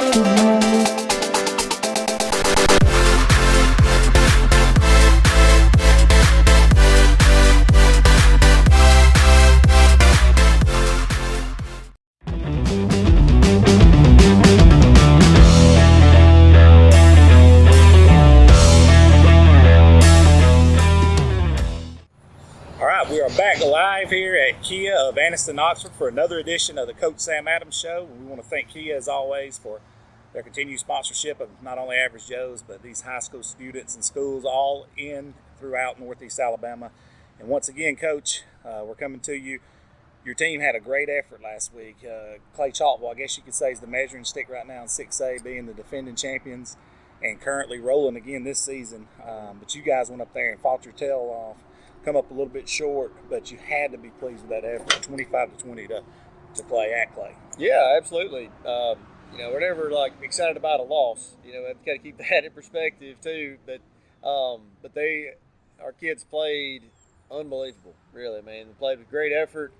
We are back live here at Kia of Anniston, Oxford for another edition of the Coach Sam Adams Show. We want to thank Kia, as always, for their continued sponsorship of not only Average Joe's, but these high school students and schools all in throughout Northeast Alabama. And once again, Coach, we're coming to you. Your team had a great effort last week. Clay Chalkwell, I guess you could say, is the measuring stick right now in 6A, being the defending champions and currently rolling again this season. But you guys went up there and fought your tail off. Come up a little bit short, but you had to be pleased with that effort, 25-20 to play at Clay. Yeah, absolutely. We're never excited about a loss. We've got to keep that in perspective too. But our kids played unbelievable, really, man. They played with great effort,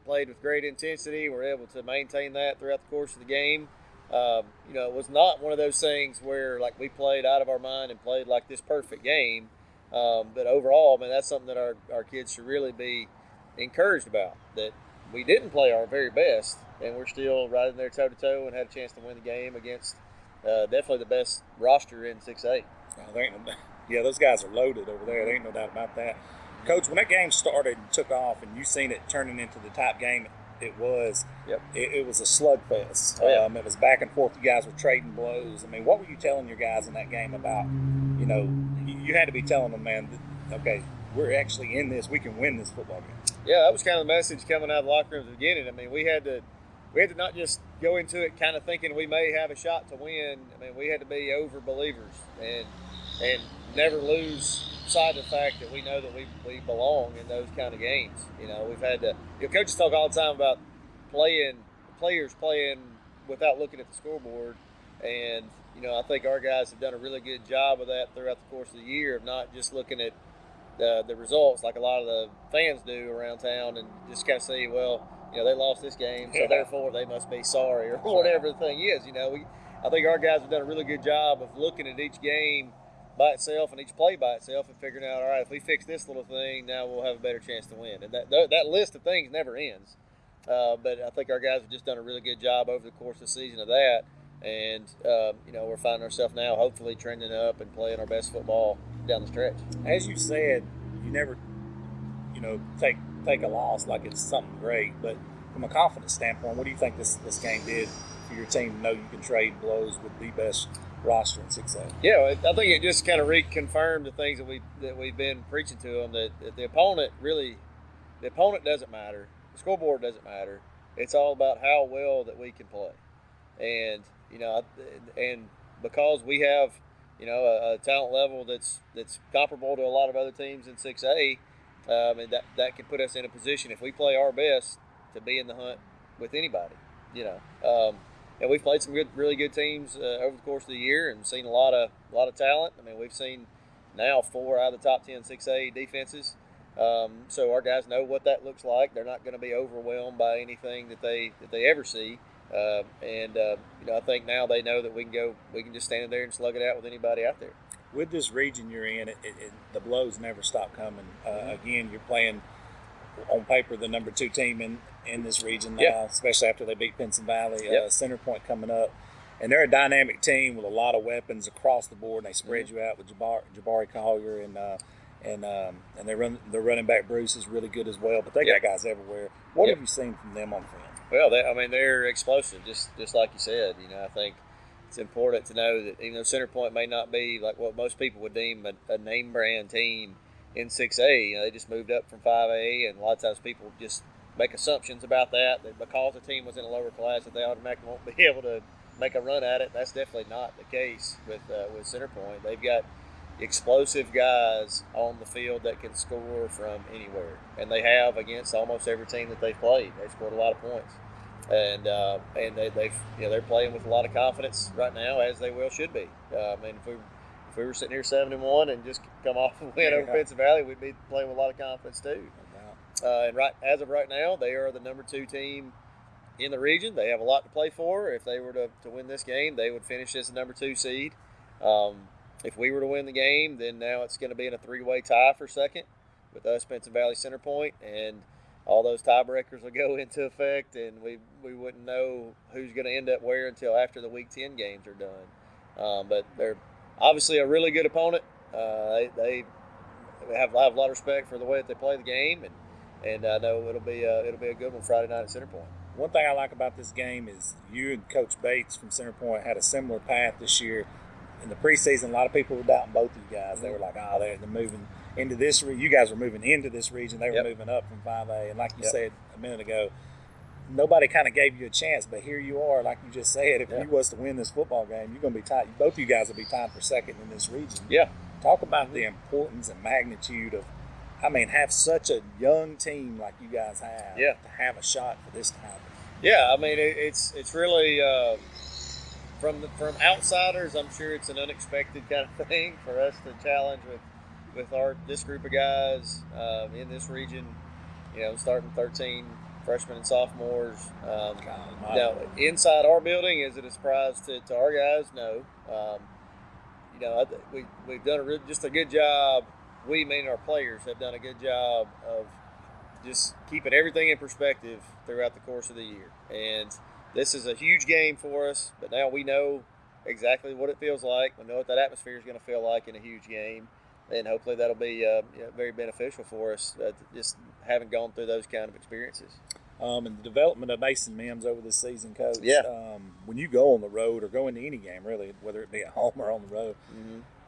played with great intensity. We're able to maintain that throughout the course of the game. It was not one of those things where we played out of our mind and played like this perfect game. But overall, man, that's something that our kids should really be encouraged about, that we didn't play our very best, and we're still right in there toe-to-toe and had a chance to win the game against definitely the best roster in 6A. Yeah, those guys are loaded over there. There ain't no doubt about that. Coach, when that game started and took off and you seen it turning into the type game it was, yep. It was a slugfest. Oh, yeah. It was back and forth. You guys were trading blows. I mean, what were you telling your guys in that game about, you had to be telling them, man, okay, we're actually in this. We can win this football game. Yeah, that was kind of the message coming out of the locker room at the beginning. I mean, we had to not just go into it kind of thinking we may have a shot to win. I mean, we had to be over believers and never lose sight of the fact that we know that we belong in those kind of games. We've had to. Coaches talk all the time about players playing without looking at the scoreboard, and I think our guys have done a really good job of that throughout the course of the year, of not just looking at the results like a lot of the fans do around town and just kind of say, well, they lost this game, so therefore they must be sorry or whatever the thing is. I think our guys have done a really good job of looking at each game by itself and each play by itself and figuring out, all right, if we fix this little thing, now we'll have a better chance to win. And that list of things never ends. But I think our guys have just done a really good job over the course of the season of that. And, we're finding ourselves now hopefully trending up and playing our best football down the stretch. As you said, you never, take a loss like it's something great. But from a confidence standpoint, what do you think this game did for your team to know you can trade blows with the best roster in 6A? Yeah, I think it just kind of reconfirmed the things that we've been preaching to them, that the opponent doesn't matter. The scoreboard doesn't matter. It's all about how well that we can play. And and because we have a talent level that's comparable to a lot of other teams in 6A, and that can put us in a position, if we play our best, to be in the hunt with anybody. And we've played some really good teams over the course of the year and seen a lot of talent. I mean, we've seen now 4 out of the top 10 6A defenses. So our guys know what that looks like. They're not going to be overwhelmed by anything that they ever see. I think now they know that we can just stand there and slug it out with anybody out there. With this region you're in, the blows never stop coming. Again, you're playing on paper the number 2 team in this region now, especially after they beat Pinson Valley. Center Point coming up, and they're a dynamic team with a lot of weapons across the board. And they spread you out with Jabari Collier and their running back Bruce is really good as well. But they got guys everywhere. What have you seen from them on film? Well, they're explosive, just like you said. I think it's important to know that Center Point may not be like what most people would deem a name brand team in 6A. They just moved up from 5A, and a lot of times people just make assumptions about that because the team was in a lower class that they automatically won't be able to make a run at it. That's definitely not the case with Center Point. They've got explosive guys on the field that can score from anywhere, and they have against almost every team that they've played. They've scored a lot of points, and they're playing with a lot of confidence right now, as they should be. If we were sitting here 7-1 and just come off a win over Pinson Valley, we'd be playing with a lot of confidence too. And as of right now, they are the number 2 team in the region. They have a lot to play for. If they were to win this game, they would finish as the number 2 seed. If we were to win the game, then now it's going to be in a 3-way tie for second with us, Benson Valley, Centerpoint, and all those tiebreakers will go into effect, and we wouldn't know who's going to end up where until after the Week 10 games are done. But they're obviously a really good opponent. They have a lot of respect for the way that they play the game, and I know it'll be a good one Friday night at Centerpoint. One thing I like about this game is you and Coach Bates from Centerpoint had a similar path this year. In the preseason, a lot of people were doubting both of you guys. They were like, they're moving into this region. You guys were moving into this region. They were moving up from 5A. And like you said a minute ago, nobody kind of gave you a chance. But here you are, like you just said, if you was to win this football game, you're going to be tied. Both of you guys will be tied for second in this region. Yeah. Talk about the importance and magnitude of, have such a young team like you guys have to have a shot for this to happen. Yeah, it's really from outsiders. I'm sure it's an unexpected kind of thing for us to challenge with this group of guys in this region. Starting 13 freshmen and sophomores. Now, inside our building, is it a surprise to our guys? No. We've done just a good job. We, meaning our players, have done a good job of just keeping everything in perspective throughout the course of the year. And this is a huge game for us, but now we know exactly what it feels like. We know what that atmosphere is going to feel like in a huge game, and hopefully that'll be very beneficial for us, just having gone through those kind of experiences. And the development of Mason Mims over this season, Coach. Yeah. When you go on the road or go into any game, really, whether it be at home or on the road,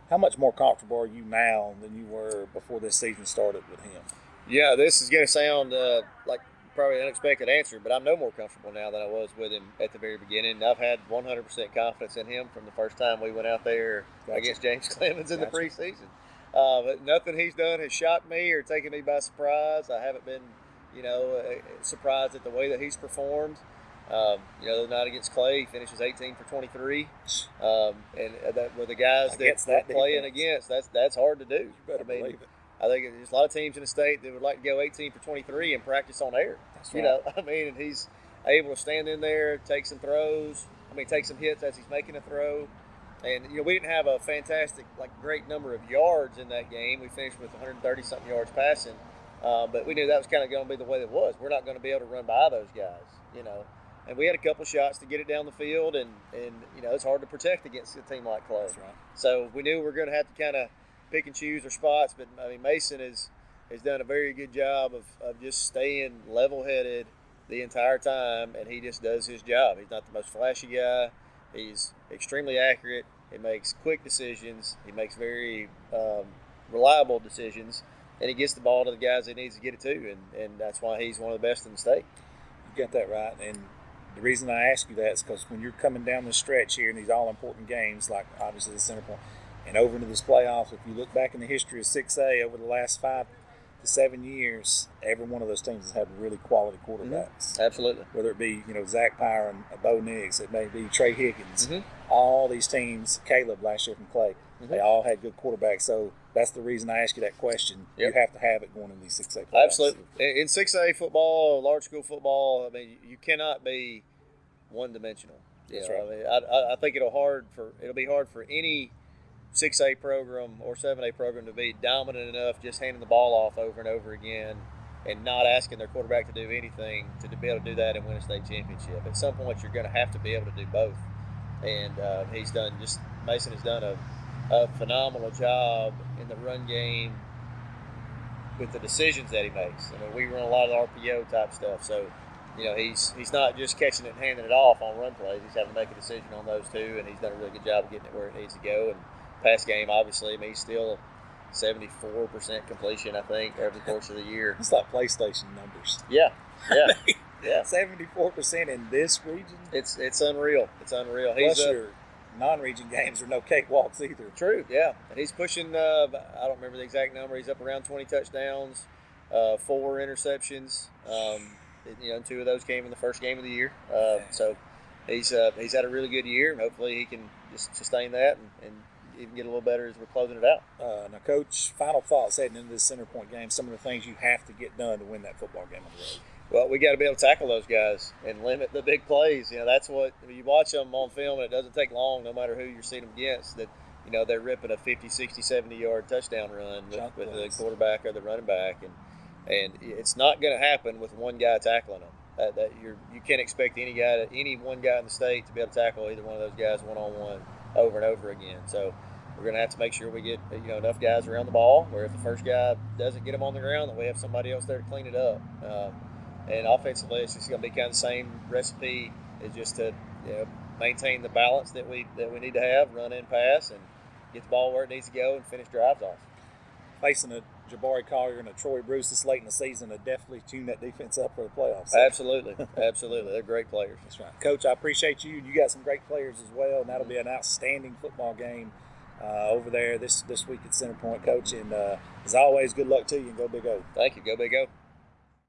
how much more comfortable are you now than you were before this season started with him? Yeah, this is going to sound like probably an unexpected answer, but I'm no more comfortable now than I was with him at the very beginning. I've had 100% confidence in him from the first time we went out there against James Clemens in the preseason. But nothing he's done has shocked me or taken me by surprise. I haven't been, surprised at the way that he's performed. The other night against Clay, he finishes 18 for 23. And that with the guys that playing against, that's hard to do. You better believe it. I think there's a lot of teams in the state that would like to go 18 for 23 and practice on air. That's right. And he's able to stand in there, take some throws. Take some hits as he's making a throw. And, we didn't have a fantastic, great number of yards in that game. We finished with 130-something yards passing. But we knew that was kind of going to be the way it was. We're not going to be able to run by those guys, And we had a couple shots to get it down the field, and it's hard to protect against a team like Clay. That's right. So we knew we were going to have to kind of pick and choose our spots. But, Mason has done a very good job of just staying level-headed the entire time, and he just does his job. He's not the most flashy guy. He's extremely accurate. He makes quick decisions. He makes very reliable decisions, and he gets the ball to the guys he needs to get it to, and that's why he's one of the best in the state. You got that right, and the reason I ask you that is because when you're coming down the stretch here in these all-important games, like obviously the Centerpoint, and over into this playoffs, if you look back in the history of 6A over the last 5 to 7 years, every one of those teams has had really quality quarterbacks. Absolutely. Whether it be, Zach Pyre and Bo Nix, it may be Trey Higgins. All these teams, Caleb last year from Clay, they all had good quarterbacks. So that's the reason I ask you that question. Yep. You have to have it going in these 6A playoffs. Absolutely. In 6A football, large school football, you cannot be one-dimensional. That's right. I think it'll be hard for any 6A program or 7A program to be dominant enough, just handing the ball off over and over again and not asking their quarterback to do anything to be able to do that and win a state championship. At some point, you're going to have to be able to do both. And Mason has done a phenomenal job in the run game with the decisions that he makes. We run a lot of RPO type stuff, so he's not just catching it and handing it off on run plays. He's having to make a decision on those too, and he's done a really good job of getting it where it needs to go. And pass game, obviously, he's still 74% completion, I think, over the course of the year. It's like PlayStation numbers. Yeah. 74% in this region. It's unreal. It's unreal. Plus your non-region games are no cakewalks either. True, yeah. And he's pushing, I don't remember the exact number, he's up around 20 touchdowns, 4 interceptions. And 2 of those came in the first game of the year. So he's had a really good year. Hopefully he can just sustain that and even get a little better as we're closing it out. Now, Coach, final thoughts heading into this Centerpoint game, some of the things you have to get done to win that football game on the road. Well, we got to be able to tackle those guys and limit the big plays. That's what you watch them on film, and it doesn't take long, no matter who you're seeing them against, that they're ripping a 50, 60, 70-yard touchdown run with the quarterback or the running back, and it's not going to happen with one guy tackling them. You can't expect any one guy in the state to be able to tackle either one of those guys one-on-one over and over again. So we're going to have to make sure we get enough guys around the ball, where if the first guy doesn't get them on the ground, that we have somebody else there to clean it up. And offensively, it's just going to be kind of the same recipe, is just to maintain the balance that we need to have, run and pass, and get the ball where it needs to go and finish drives off. Facing a Jabari Collier and a Troy Bruce this late in the season to definitely tune that defense up for the playoffs. Absolutely. Absolutely. They're great players. That's right. Coach, I appreciate you. You got some great players as well, and that'll be an outstanding football game over there this week at Center Point, Coach. And as always, good luck to you, and go Big O. Thank you. Go Big O.